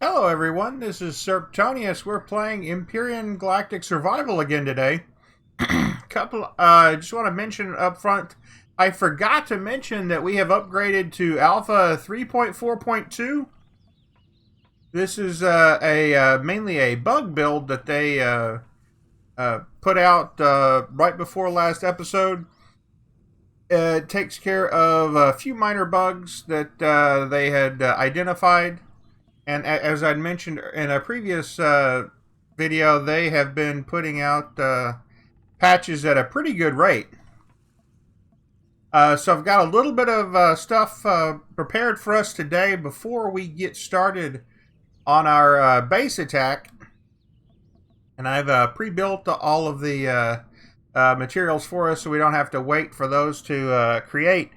Hello everyone, this is Serptonius. We're playing Empyrion Galactic Survival again today. Just want to mention up front, I forgot to mention that we have upgraded to Alpha 3.4.2. This is mainly a bug build that they put out right before last episode. It takes care of a few minor bugs that they had identified. And as I'd mentioned in a previous video, they have been putting out patches at a pretty good rate. So I've got a little bit of stuff prepared for us today before we get started on our base attack. And I've pre-built all of the materials for us so we don't have to wait for those to create.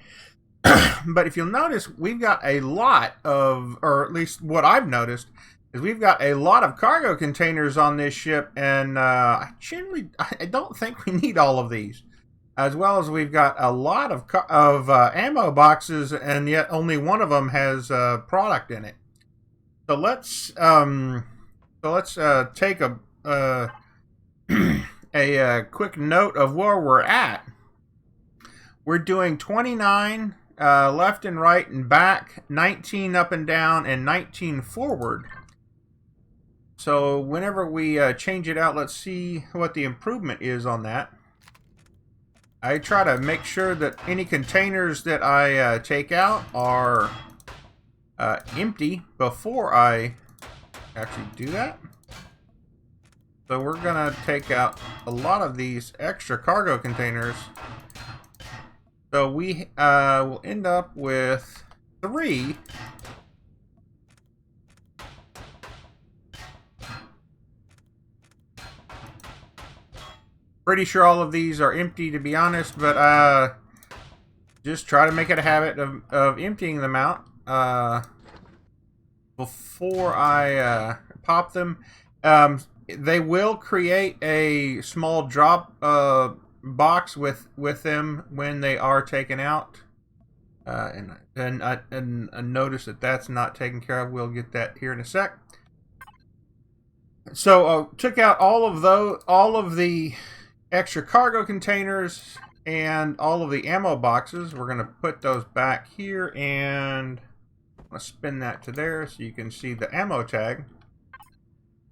But if you'll notice, we've got a lot of, or at least what I've noticed, is we've got a lot of cargo containers on this ship, and I don't think we need all of these. As well as we've got a lot of ammo boxes, and yet only one of them has product in it. So let's take a quick note of where we're at. We're doing 29 left and right and back, 19 up and down, and 19 forward. So whenever we change it out, let's see what the improvement is on that. I try to make sure that any containers that I take out are empty before I actually do that. So we're going to take out a lot of these extra cargo containers. So we will end up with 3. Pretty sure all of these are empty, to be honest, but just try to make it a habit of emptying them out before I pop them. They will create a small drop box with them when they are taken out, and notice that that's not taken care of. We'll get that here in a sec. So took out all of the extra cargo containers and all of the ammo boxes. We're going to put those back here, and I'm going to spin that to there so you can see the ammo tag,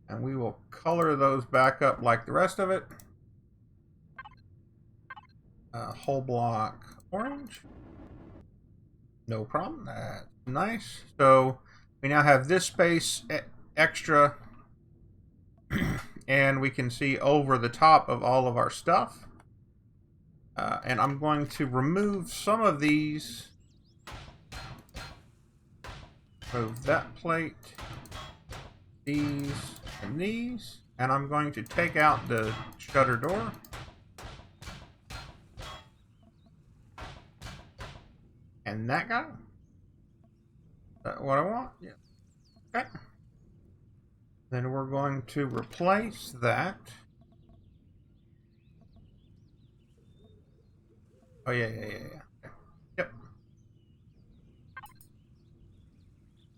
and we will color those back up like the rest of it. Whole block orange. No problem. That's nice. So we now have this space extra, and we can see over the top of all of our stuff. And I'm going to remove some of these. Remove that plate, these, and these. And I'm going to take out the shutter door. And that guy? Is that what I want? Yeah. Okay. Then we're going to replace that. Oh, yeah. Yep.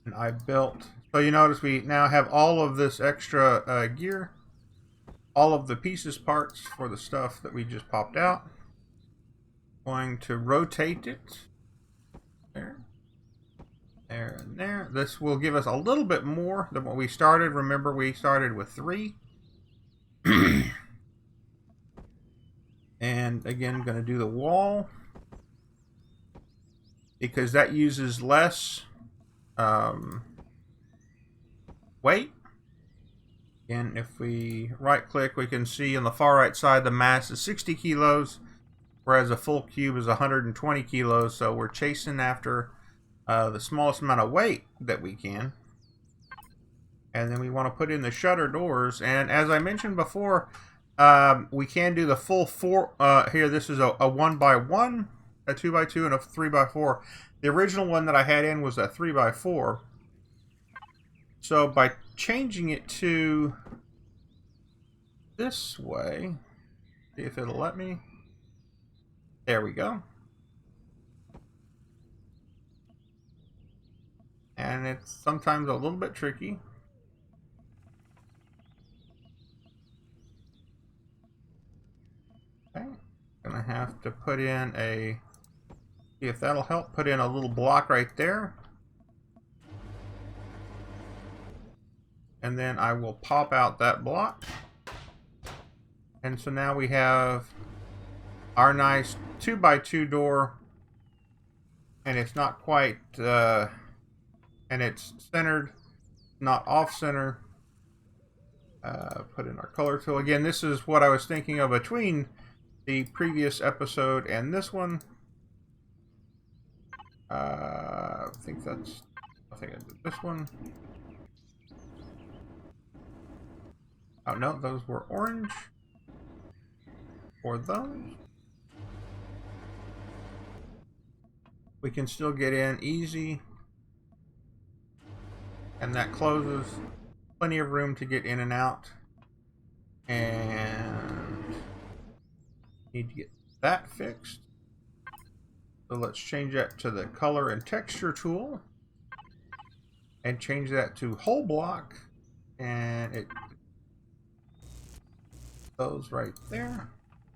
And I built... So you notice we now have all of this extra gear. All of the pieces, parts for the stuff that we just popped out. Going to rotate it. There, and there. This will give us a little bit more than what we started. Remember, we started with 3. And again, going to do the wall because that uses less weight. And if we right click, we can see on the far right side the mass is 60 kilos. Whereas a full cube is 120 kilos, so we're chasing after the smallest amount of weight that we can. And then we want to put in the shutter doors. And as I mentioned before, we can do the full 4. Here, this is a 1x1, a 2x2, and a 3x4. The original one that I had in was a 3x4. So by changing it to this way, see if it'll let me. There we go. And it's sometimes a little bit tricky. gonna have to put in a, see if that'll help, put in a little block right there. And then I will pop out that block. And so now we have our nice 2x2 door. And it's not quite, and it's centered, not off center. Put in our color tool. Again, this is what I was thinking of between the previous episode and this one. I think I did this one. Oh no, those were orange. For those. We can still get in easy. And that closes. Plenty of room to get in and out. And need to get that fixed. So let's change that to the color and texture tool. And change that to whole block. And it those right there.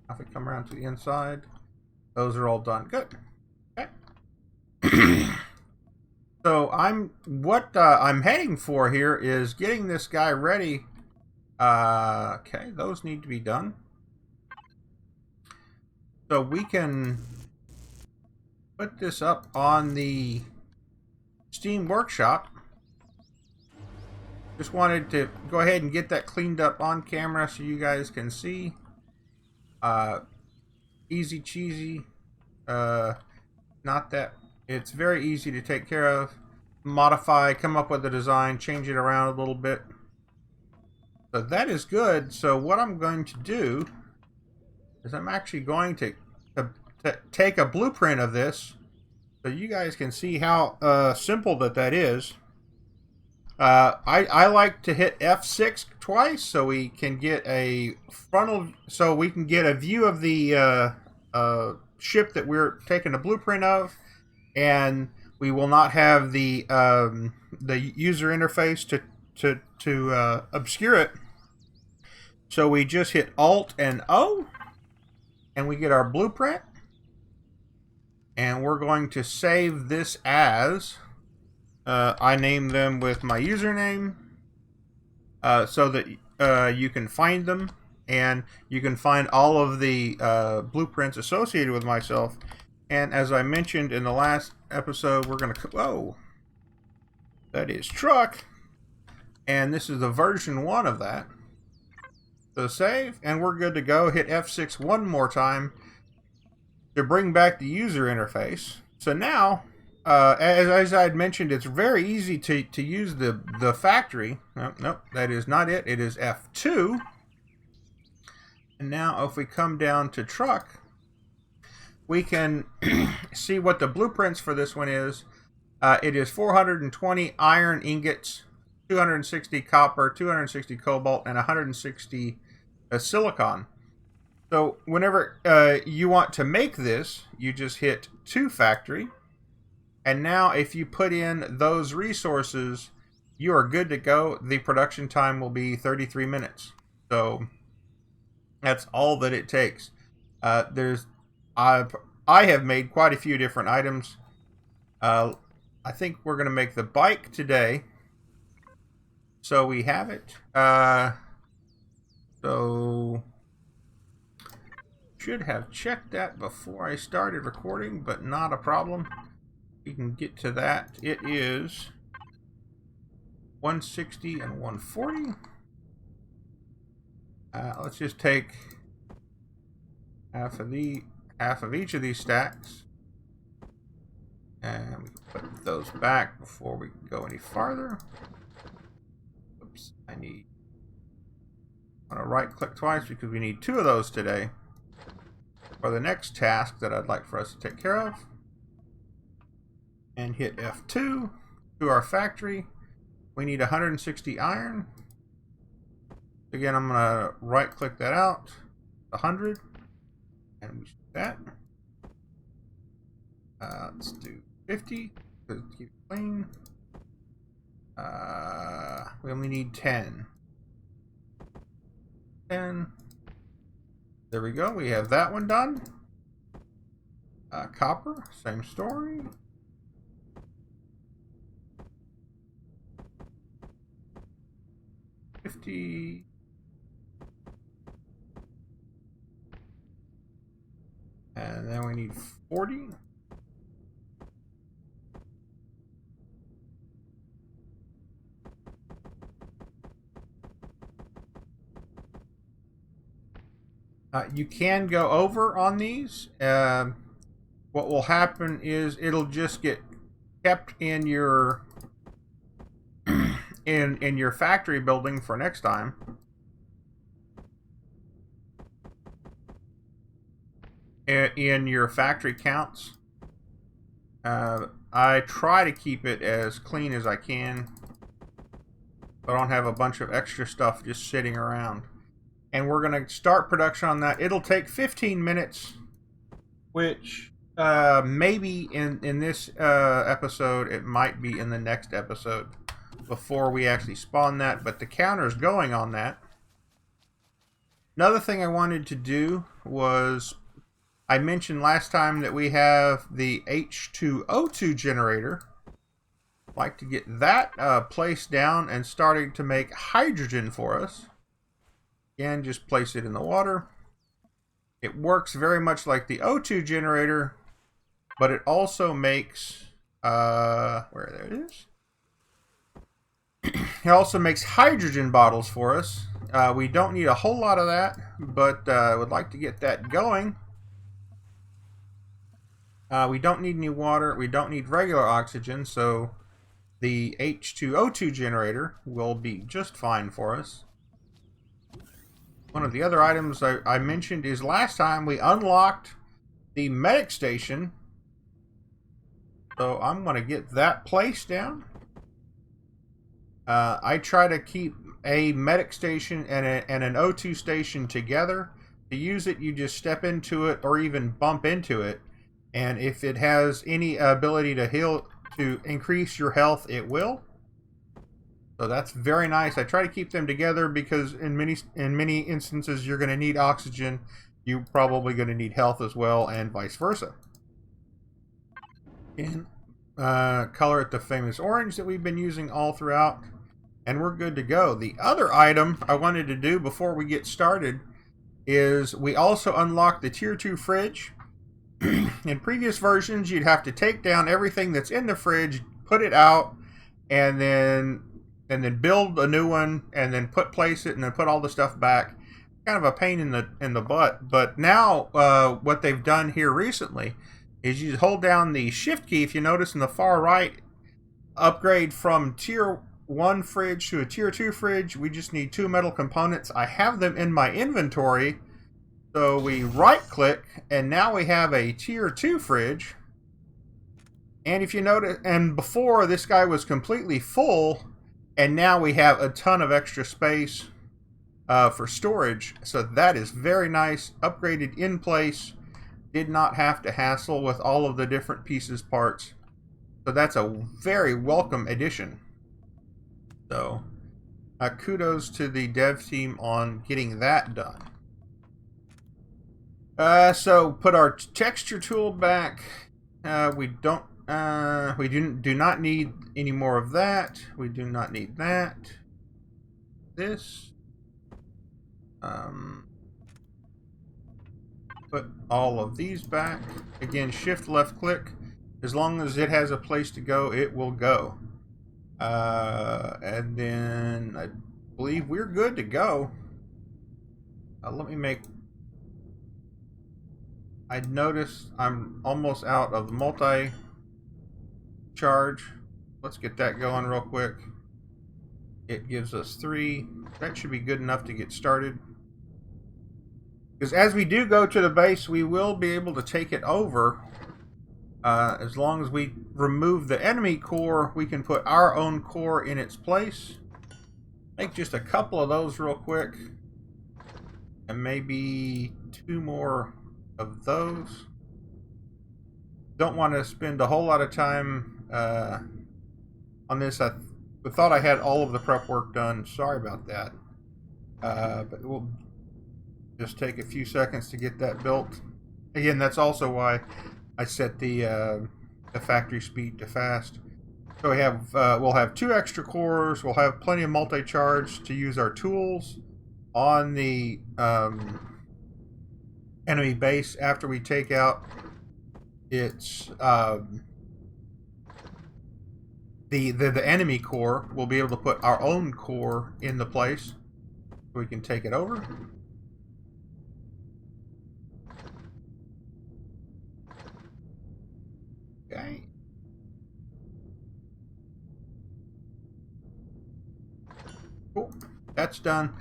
If we come around to the inside, those are all done. Good. Okay. So I'm heading for here is getting this guy ready. Okay, those need to be done. So we can put this up on the Steam Workshop. Just wanted to go ahead and get that cleaned up on camera so you guys can see. Easy cheesy. Not that it's very easy to take care of. Modify, come up with a design, change it around a little bit. So that is good. So what I'm going to do is I'm actually going to take a blueprint of this so you guys can see how simple that is. I like to hit F6 twice so we can get a frontal, so we can get a view of the ship that we're taking a blueprint of, and we will not have the user interface to obscure it. So we just hit Alt and O, and we get our blueprint, and we're going to save this as. I name them with my username so that you can find them, and you can find all of the blueprints associated with myself. And as I mentioned in the last episode, we're going to... Whoa! That is truck. And this is the version 1 of that. So save, and we're good to go. Hit F6 one more time to bring back the user interface. So now... as I had mentioned, it's very easy to use the factory. Nope, that is not it. It is F2. And now if we come down to truck, we can see what the blueprints for this one is. It is 420 iron ingots, 260 copper, 260 cobalt, and 160 silicon. So whenever you want to make this, you just hit to factory. And now if you put in those resources, you are good to go. The production time will be 33 minutes. So that's all that it takes. I have made quite a few different items. I think we're going to make the bike today. So we have it. So should have checked that before I started recording, but not a problem. We can get to that. It is 160 and 140. Let's just take half of each of these stacks, and we can put those back before we go any farther. Oops, I want to right click twice because we need 2 of those today for the next task that I'd like for us to take care of. And hit F2 to our factory. We need 160 iron. Again, I'm going to right click that out, 100, and we should do that. Let's do 50 to keep it clean. We only need 10. 10. There we go. We have that one done. Copper, same story. $50. And then we need 40. You can go over on these. What will happen is it'll just get kept in your in your factory building for next time. In your factory counts. I try to keep it as clean as I can. I don't have a bunch of extra stuff just sitting around. And we're going to start production on that. It'll take 15 minutes, which maybe in this episode, it might be in the next episode before we actually spawn that, but the counter's going on that. Another thing I wanted to do was, I mentioned last time that we have the H2O2 generator. I'd like to get that placed down and starting to make hydrogen for us. Again, just place it in the water. It works very much like the O2 generator, but it also makes, there it is. It also makes hydrogen bottles for us. We don't need a whole lot of that, but I would like to get that going. We don't need any water. We don't need regular oxygen, so the H2O2 generator will be just fine for us. One of the other items I mentioned is last time we unlocked the medic station. So I'm going to get that placed down. I try to keep a medic station and an O2 station together. To use it, you just step into it or even bump into it. And if it has any ability to heal, to increase your health, it will. So that's very nice. I try to keep them together because in many instances you're going to need oxygen. You're probably going to need health as well, and vice versa. And color it the famous orange that we've been using all throughout, and we're good to go. The other item I wanted to do before we get started is we also unlocked the Tier 2 fridge. In previous versions, you'd have to take down everything that's in the fridge, put it out, and then build a new one, and then place it, and then put all the stuff back. Kind of a pain in the butt. But now, what they've done here recently is you hold down the shift key. If you notice in the far right, upgrade from Tier 1 fridge to a Tier 2 fridge. We just need 2 metal components. I have them in my inventory. So we right click, and now we have a Tier 2 fridge. And if you notice, and before this guy was completely full, and now we have a ton of extra space for storage. So that is very nice. Upgraded in place. Did not have to hassle with all of the different pieces, parts. So that's a very welcome addition. So kudos to the dev team on getting that done. So put our texture tool back. We do not need any more of that. We do not need that. This. Put all of these back. Again, shift left click. As long as it has a place to go, it will go. And then I believe we're good to go. Let me make... I noticed I'm almost out of multi-charge. Let's get that going real quick. It gives us 3. That should be good enough to get started. Because as we do go to the base, we will be able to take it over. As long as we remove the enemy core, we can put our own core in its place. Make just a couple of those real quick. And maybe 2 more of those. Don't want to spend a whole lot of time on this. I thought I had all of the prep work done. Sorry about that. But we'll just take a few seconds to get that built. Again, that's also why I set the factory speed to fast. So we have we'll have 2 extra cores. We'll have plenty of multi-charge to use our tools on the enemy base after we take out its the enemy core. We'll be able to put our own core in the place so we can take it over. Okay. Cool. That's done.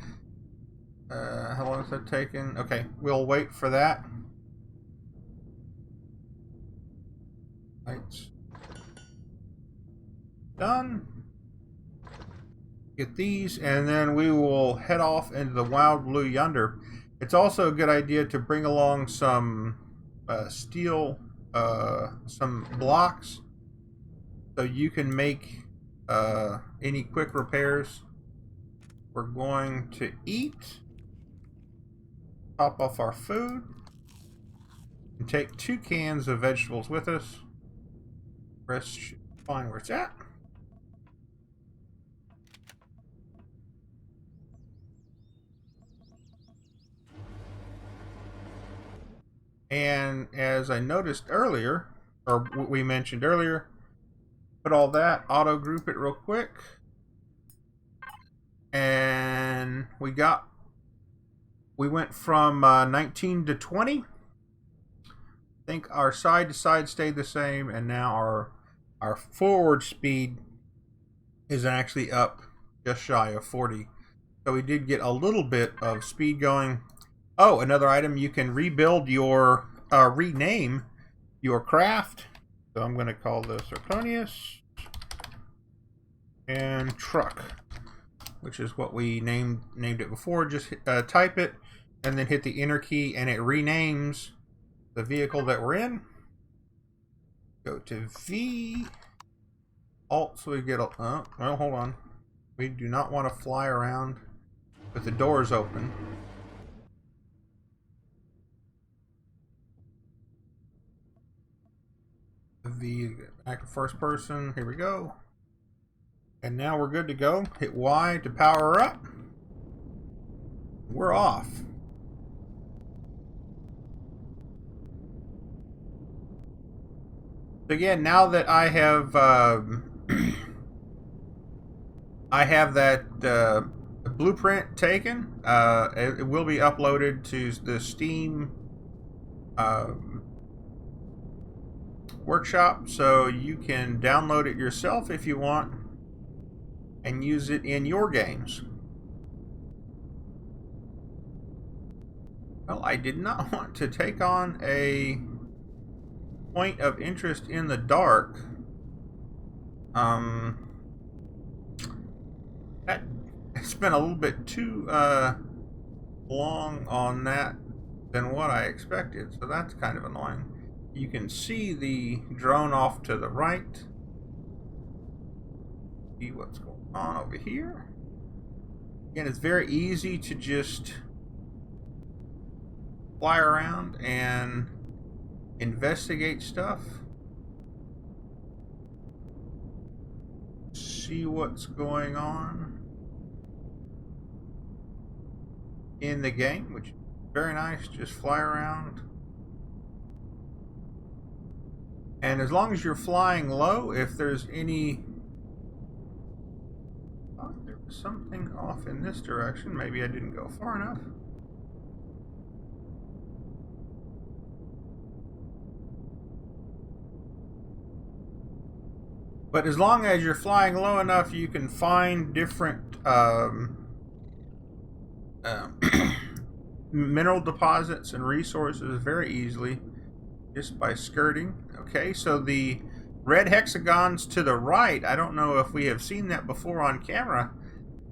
How long is that taking? Okay, we'll wait for that. Lights. Done. Get these, and then we will head off into the wild blue yonder. It's also a good idea to bring along some steel, some blocks, so you can make any quick repairs. We're going to eat, top off our food, and take 2 cans of vegetables with us. Rest should find where it's at. And as I noticed earlier, or we mentioned earlier, put all that, auto group it real quick. And we went from 19 to 20. I think our side to side stayed the same, and now our forward speed is actually up just shy of 40. So we did get a little bit of speed going. Oh, another item, you can rebuild your, rename your craft. So I'm going to call this Serptonius and truck, which is what we named it before. Just type it and then hit the enter key and it renames the vehicle that we're in. Go to V, Alt, so we get a, well, hold on. We do not want to fly around with the doors open. V, back to first person. Here we go. And now we're good to go. Hit Y to power up. We're off. Again, now that I have that blueprint taken, it will be uploaded to the Steam workshop, so you can download it yourself if you want and use it in your games. Well, I did not want to take on a point of interest in the dark. That spent a little bit too long on that than what I expected, so that's kind of annoying. You can see the drone off to the right. See what's going on over here. Again, it's very easy to just fly around and investigate stuff. See what's going on in the game, which is very nice. Just fly around. And as long as you're flying low, if there's any... Oh, there was something off in this direction. Maybe I didn't go far enough. But as long as you're flying low enough, you can find different mineral deposits and resources very easily just by skirting. Okay, so the red hexagons to the right, I don't know if we have seen that before on camera.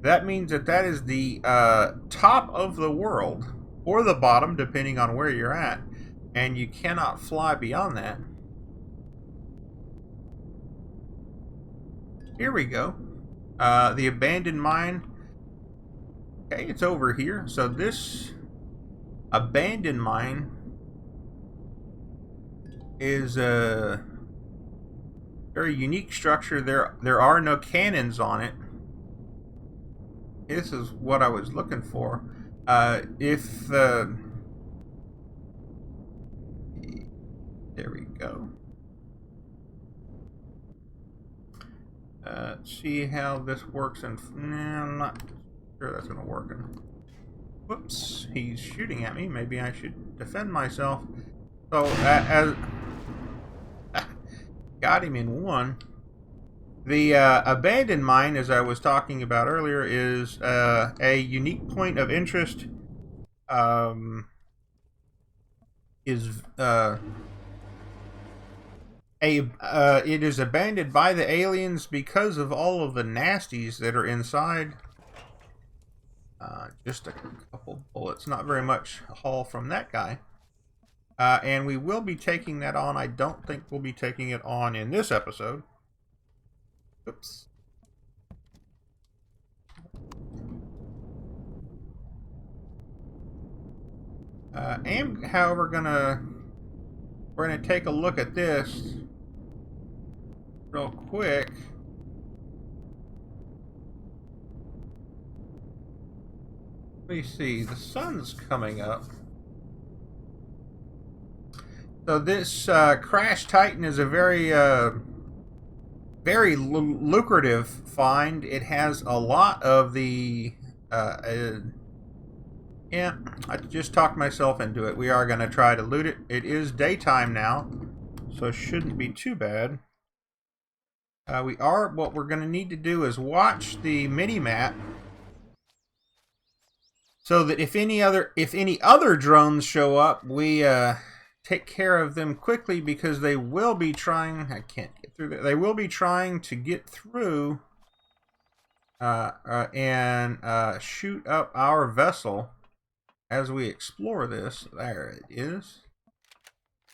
That means that that is the top of the world, or the bottom, depending on where you're at, and you cannot fly beyond that. Here we go. The abandoned mine. Okay, it's over here. So this abandoned mine is a very unique structure. There are no cannons on it. This is what I was looking for. If there we go. See how this works, and I'm not sure that's going to work. Whoops, he's shooting at me. Maybe I should defend myself. So, got him in one. The abandoned mine, as I was talking about earlier, is a unique point of interest. It is abandoned by the aliens because of all of the nasties that are inside. Just a couple bullets, not very much haul from that guy. And we will be taking that on. I don't think we'll be taking it on in this episode. Oops. Am, however, we're gonna take a look at this real quick. Let me see. The sun's coming up. So this Crash Titan is a very lucrative find. It has a lot of the yeah, I just talked myself into it. We are going to try to loot it. It is daytime now, so it shouldn't be too bad. What we're going to need to do is watch the mini-map, so that if any other drones show up, we take care of them quickly, because they will be trying. I can't get through there. They will be trying to get through and shoot up our vessel as we explore this. There it is.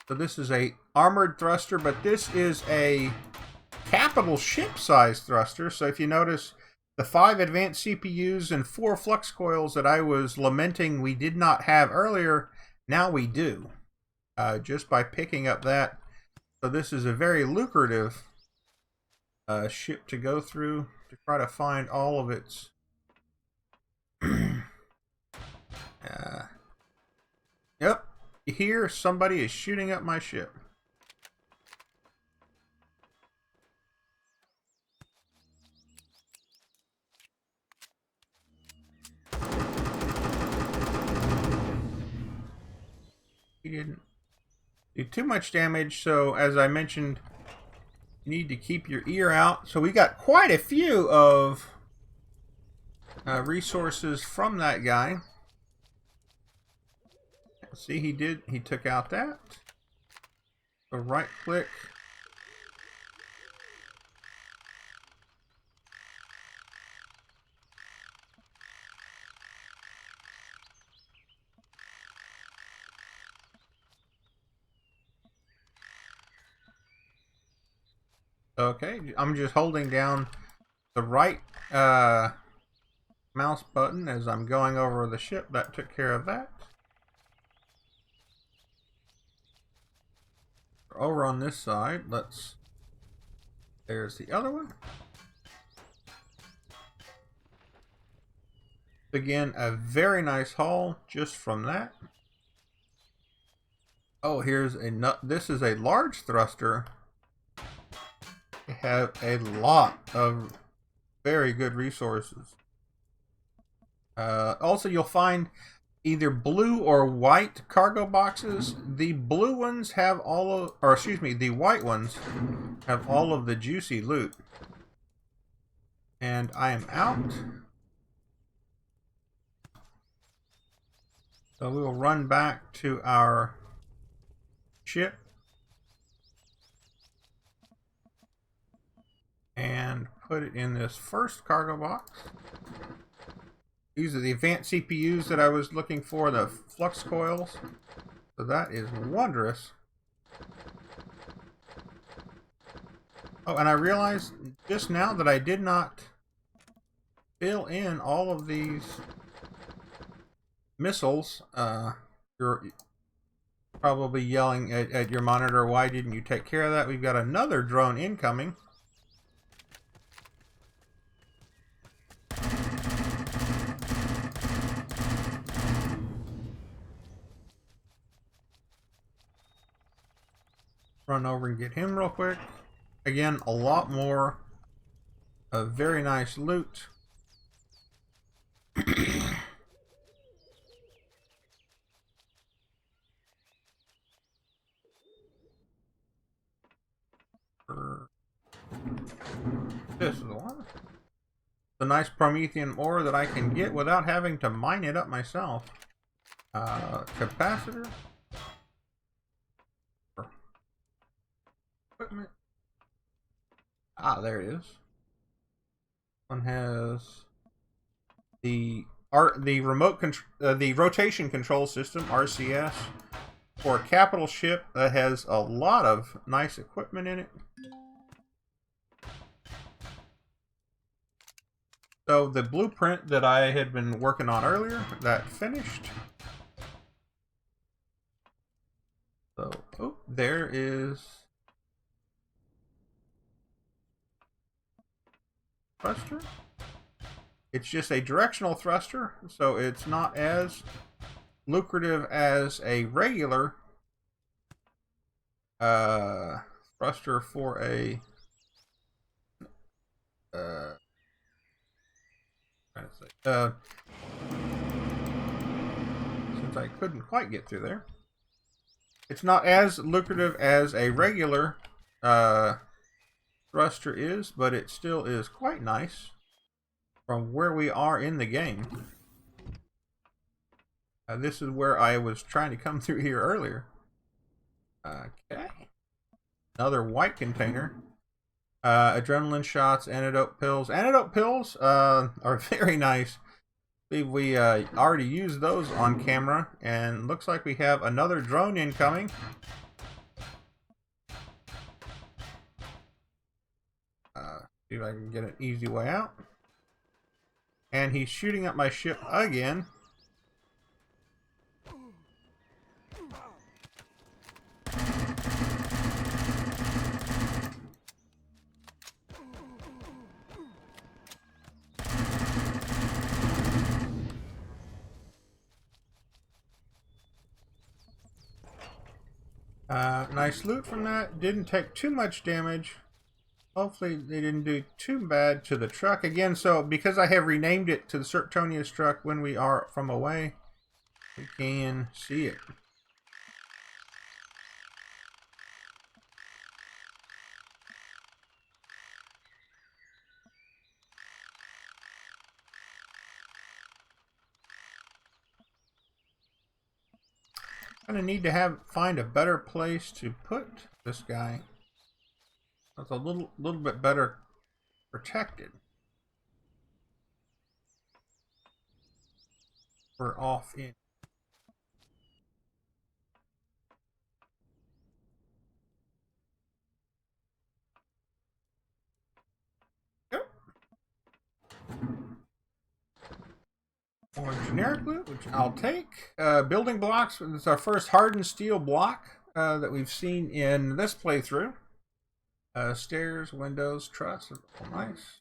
So this is a armored thruster, but this is a capital ship-sized thruster. So if you notice, the 5 advanced CPUs and 4 flux coils that I was lamenting we did not have earlier, now we do. Just by picking up that. So this is a very lucrative ship to go through to try to find all of its yep, here somebody is shooting up my ship. He didn't do too much damage, so as I mentioned, you need to keep your ear out. So we got quite a few of resources from that guy. See, he took out that. So right click. Okay, I'm just holding down the right mouse button as I'm going over the ship. That took care of that. Over on this side, there's the other one. Again, a very nice haul just from that. Oh, this is a large thruster. They have a lot of very good resources. Also, you'll find either blue or white cargo boxes. The blue ones have the white ones have all of the juicy loot. And I am out. So we will run back to our ship and put it in this first cargo box. These are the advanced CPUs that I was looking for, the flux coils. So that is wondrous. Oh, and I realized just now that I did not fill in all of these missiles. Probably yelling at your monitor, why didn't you take care of that? We've got another drone incoming. Run over and get him real quick. Again, a lot more of very nice loot. This is the one. The nice Promethean ore that I can get without having to mine it up myself. Capacitor. Equipment. Ah, there it is. One has the the rotation control system, RCS, for a capital ship that has a lot of nice equipment in it. So the blueprint that I had been working on earlier, that finished. So, oh, there is thruster. It's just a directional thruster, so it's not as lucrative as a regular thruster for a since I couldn't quite get through there. It's not as lucrative as a regular thruster is, but it still is quite nice from where we are in the game. This is where I was trying to come through here earlier. Okay. Another white container. Adrenaline shots, antidote pills. Antidote pills are very nice. I believe we already used those on camera, and looks like we have another drone incoming. See if I can get an easy way out. And he's shooting at my ship again. Nice loot from that. Didn't take too much damage. Hopefully they didn't do too bad to the truck. Again, so because I have renamed it to the Serptonius truck, when we are from away, we can see it. Gonna need to find a better place to put this guy. That's a little bit better protected. We're off in. Yep. More generic loot, which I'll take. Building blocks. It's our first hardened steel block that we've seen in this playthrough. Stairs, windows, truss. Nice.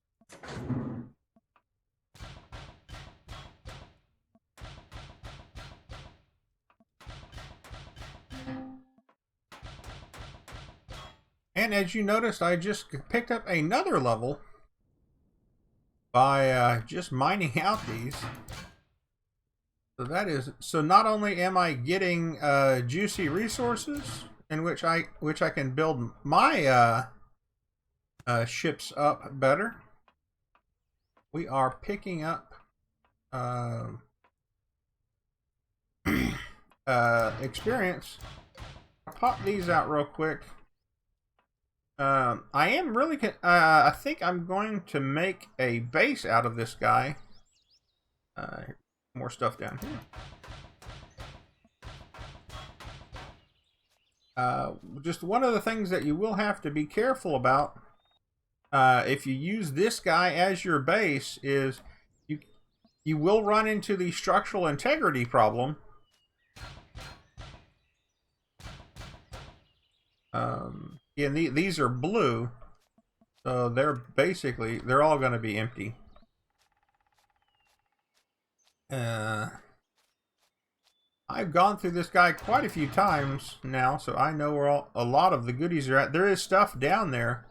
And as you noticed, I just picked up another level by just mining out these. So not only am I getting juicy resources in which I can build my ships up better, we are picking up experience. I'll pop these out real quick. I am really I think I'm going to make a base out of this guy. More stuff down here. Just one of the things that you will have to be careful about if you use this guy as your base is you will run into the structural integrity problem Yeah, these are blue, so they're all going to be empty. I've gone through this guy quite a few times now, so I know where a lot of the goodies are at. There is stuff down there,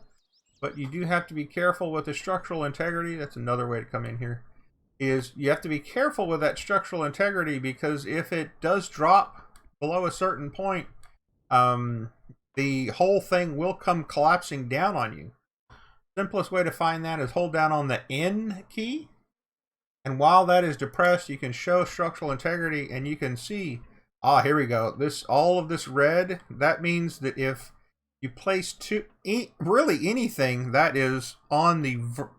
but you do have to be careful with the structural integrity. That's another way to come in here. Is you have to be careful with that structural integrity, because if it does drop below a certain point, the whole thing will come collapsing down on you. Simplest way to find that is hold down on the N key. And while that is depressed, you can show structural integrity, and you can see, here we go. All of this red, that means that if you place really anything that is on the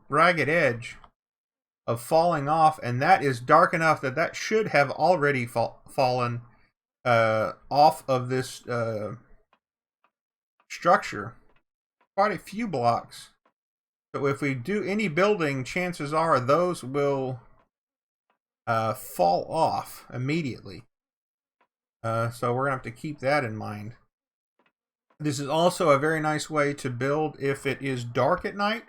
ragged edge of falling off, and that is dark enough that should have already fallen off of this structure. Quite a few blocks. So if we do any building, chances are those will fall off immediately. So we're going to have to keep that in mind. This is also a very nice way to build if it is dark at night.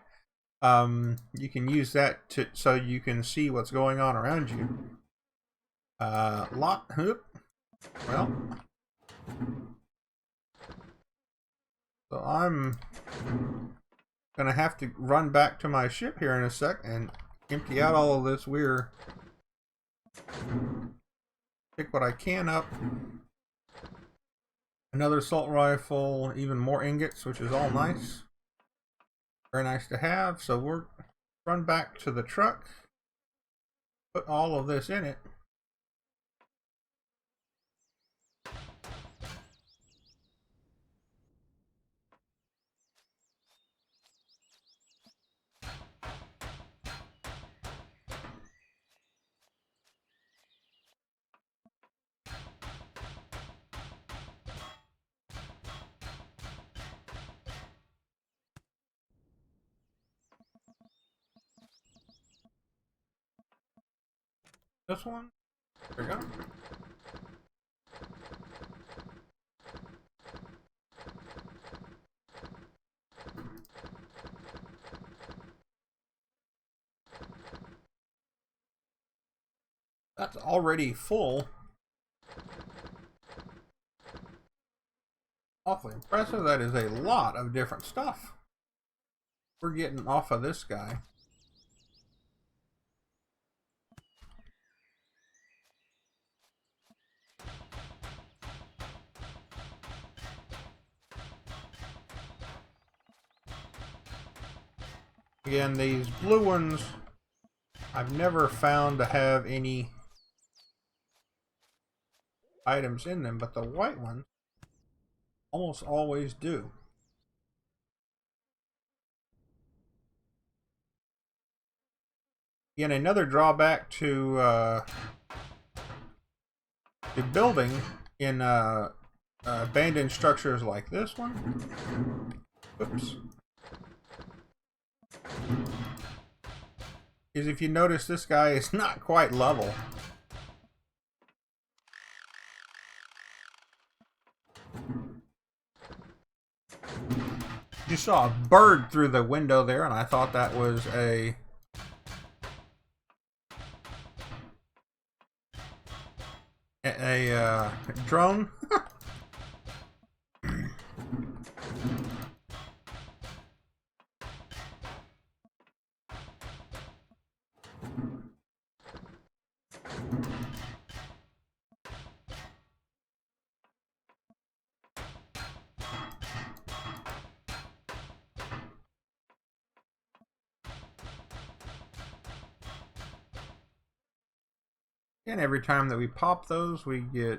You can use that so you can see what's going on around you. Well, so I'm going to have to run back to my ship here in a sec and empty out all of this weird. Pick what I can up. Another assault rifle, even more ingots, which is all nice. Very nice to have. So we'll run back to the truck, put all of this in it. This one, there we go. That's already full. Awfully impressive. That is a lot of different stuff we're getting off of this guy. Again, these blue ones I've never found to have any items in them, but the white ones almost always do. Again, another drawback to building in abandoned structures like this one. Oops. Is if you notice this guy is not quite level. You saw a bird through the window there, and I thought that was a drone. And every time that we pop those, we get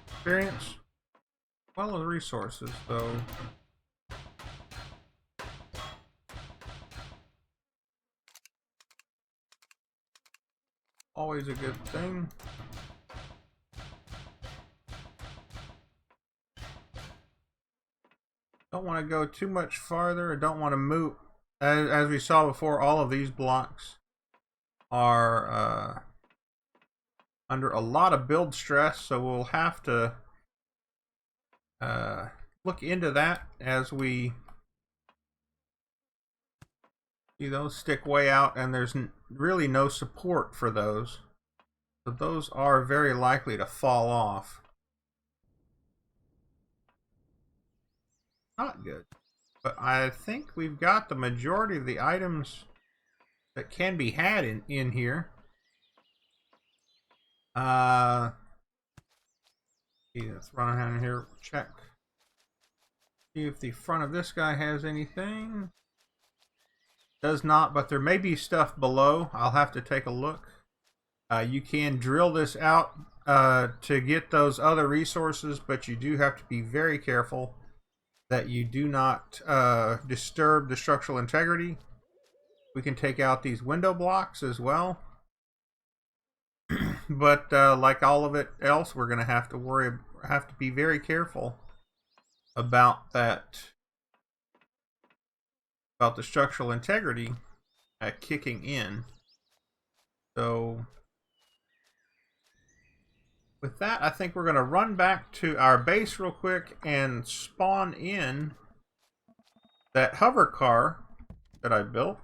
experience as well as resources. So always a good thing. Don't want to go too much farther. I don't want to move. As we saw before, all of these blocks are under a lot of build stress, so we'll have to look into that as we see those stick way out, and there's really no support for those. So those are very likely to fall off. Not good. But I think we've got the majority of the items that can be had in here. Let's run around here, check. See if the front of this guy has anything. Does not, but there may be stuff below. I'll have to take a look. You can drill this out to get those other resources, but you do have to be very careful that you do not disturb the structural integrity. We can take out these window blocks as well. But like all of it else, we're going to have to be very careful about that, about the structural integrity kicking in. So with that, I think we're going to run back to our base real quick and spawn in that hover car that I built,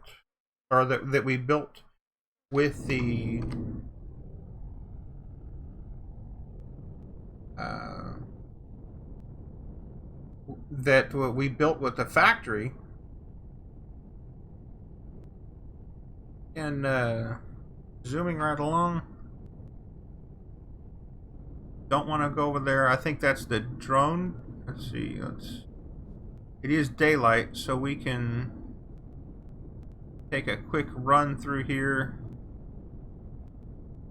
or that we built with the that we built with the factory. And zooming right along. Don't want to go over there. I think that's the drone. Let's see. It is daylight, so we can take a quick run through here.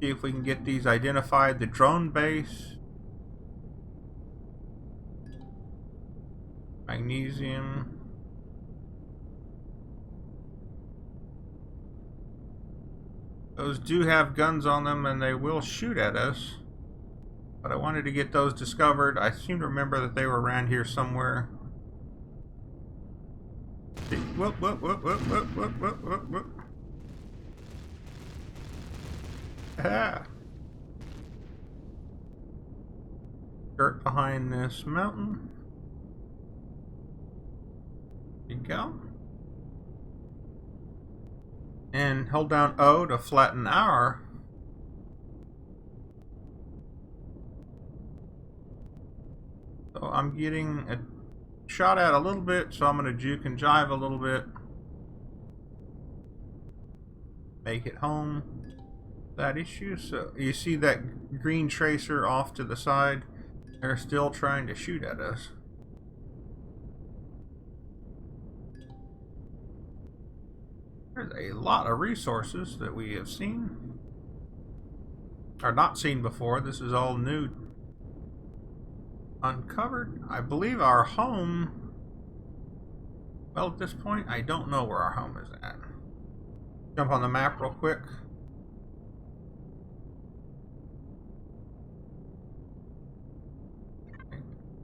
See if we can get these identified. The drone base. Magnesium. Those do have guns on them, and they will shoot at us. But I wanted to get those discovered. I seem to remember that they were around here somewhere. Whoop, whoop, whoop, whoop, whoop, whoop, whoop, whoop, whoop. Ah. Dirt behind this mountain. There you go. And hold down O to flatten our. So I'm getting a shot at a little bit, so I'm going to juke and jive a little bit. Make it home. That issue. So you see that green tracer off to the side? They're still trying to shoot at us. There's a lot of resources that we have seen, or not seen before. This is all new. Uncovered. I believe our home, well, at this point, I don't know where our home is at. Jump on the map real quick.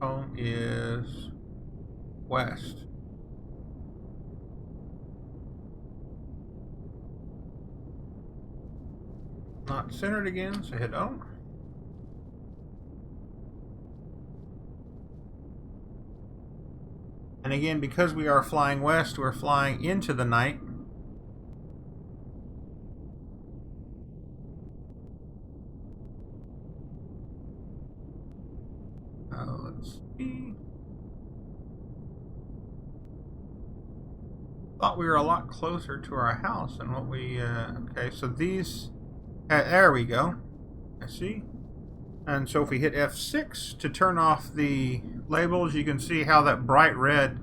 Home is west. Not centered again, so hit O. And again, because we are flying west, we're flying into the night. Let's see. Thought we were a lot closer to our house than what we, okay, so these, there we go. I see. And so if we hit F6 to turn off the labels, you can see how that bright red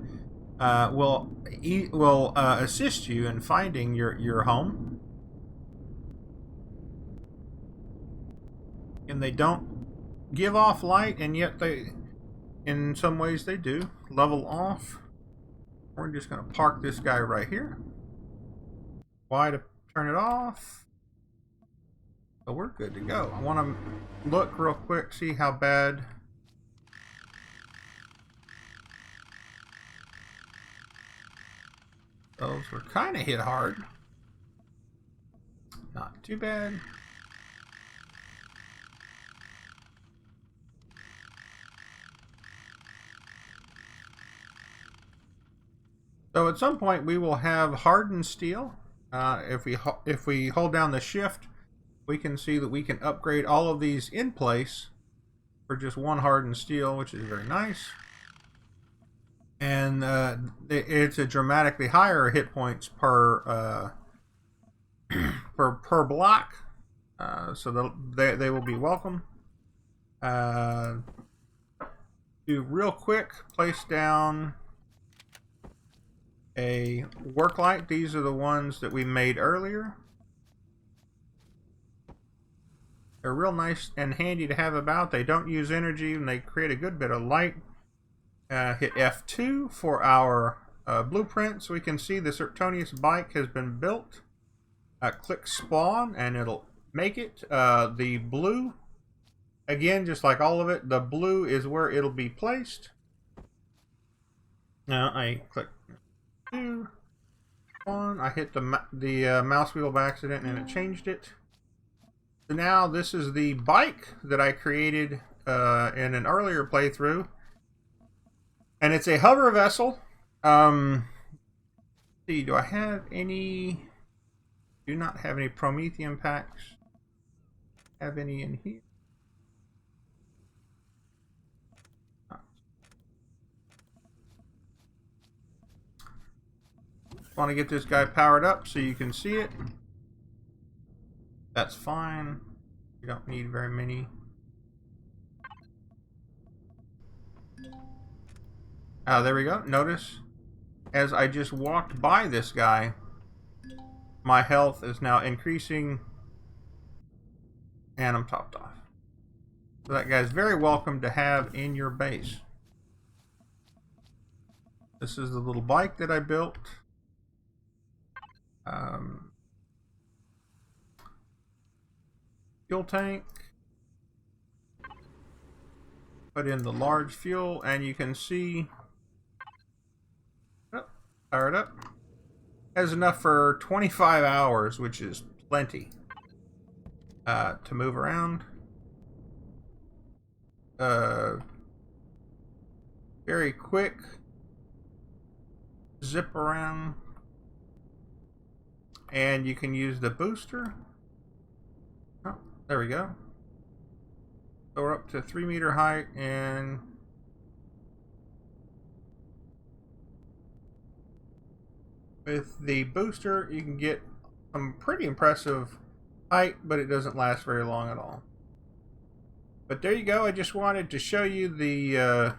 will assist you in finding your home. And they don't give off light, and yet they, in some ways they do. Level off. We're just going to park this guy right here. Y to turn it off. So we're good to go. I want to look real quick, see how bad. Those were kind of hit hard. Not too bad. So at some point we will have hardened steel. If we hold down the shift, we can see that we can upgrade all of these in place for just one hardened steel, which is very nice. And it's a dramatically higher hit points per per block, so they will be welcome. Do real quick, place down a work light. These are the ones that we made earlier. They're real nice and handy to have about. They don't use energy and they create a good bit of light. Hit F2 for our blueprint so we can see the Serptonius bike has been built. Click spawn and it'll make it. The blue, again, just like all of it, the blue is where it'll be placed. Now I click 2, 1. I hit the mouse wheel by accident and it changed it. So now this is the bike that I created in an earlier playthrough. And it's a hover vessel. Let's see, do I have any? Do not have any Promethean packs. Have any in here? Want to get this guy powered up so you can see it. That's fine. You don't need very many. There we go. Notice, as I just walked by this guy, my health is now increasing, and I'm topped off. So that guy's very welcome to have in your base. This is the little bike that I built. Fuel tank. Put in the large fuel, and you can see. Fire it up. Has enough for 25 hours, which is plenty to move around. Very quick zip around, and you can use the booster. Oh, there we go. So we're up to 3-meter height, and with the booster you can get some pretty impressive height, but it doesn't last very long at all. But there you go. I just wanted to show you the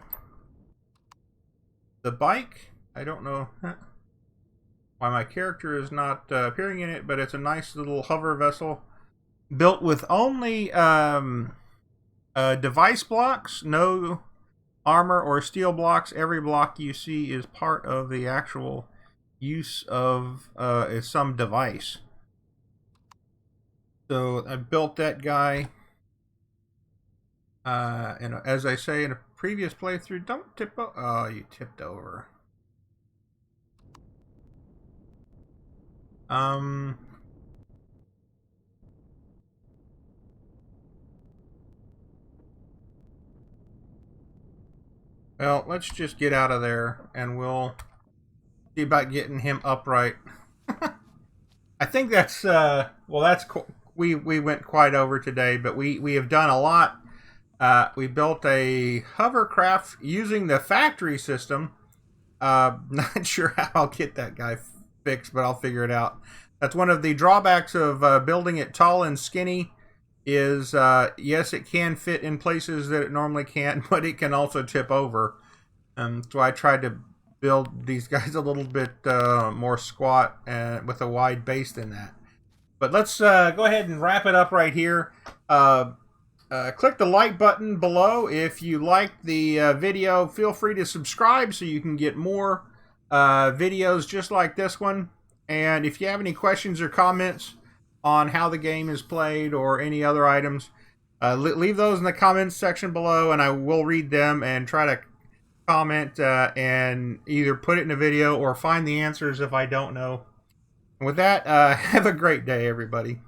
bike. I don't know why my character is not appearing in it, but it's a nice little hover vessel built with only device blocks, no armor or steel blocks. Every block you see is part of the actual use of some device. So I built that guy, and as I say in a previous playthrough, don't tip over. Oh, you tipped over. Well, let's just get out of there, and we'll see about getting him upright. I think that's well, that's we went quite over today, but we have done a lot. We built a hovercraft using the factory system. Not sure how I'll get that guy fixed, but I'll figure it out. That's one of the drawbacks of building it tall and skinny. Is yes, it can fit in places that it normally can't, but it can also tip over. So I tried to build these guys a little bit more squat and with a wide base than that. But let's go ahead and wrap it up right here. Click the like button below if you like the video. Feel free to subscribe so you can get more videos just like this one. And if you have any questions or comments on how the game is played or any other items, leave those in the comments section below, and I will read them and try to comment and either put it in a video or find the answers if I don't know. And with that, have a great day, everybody.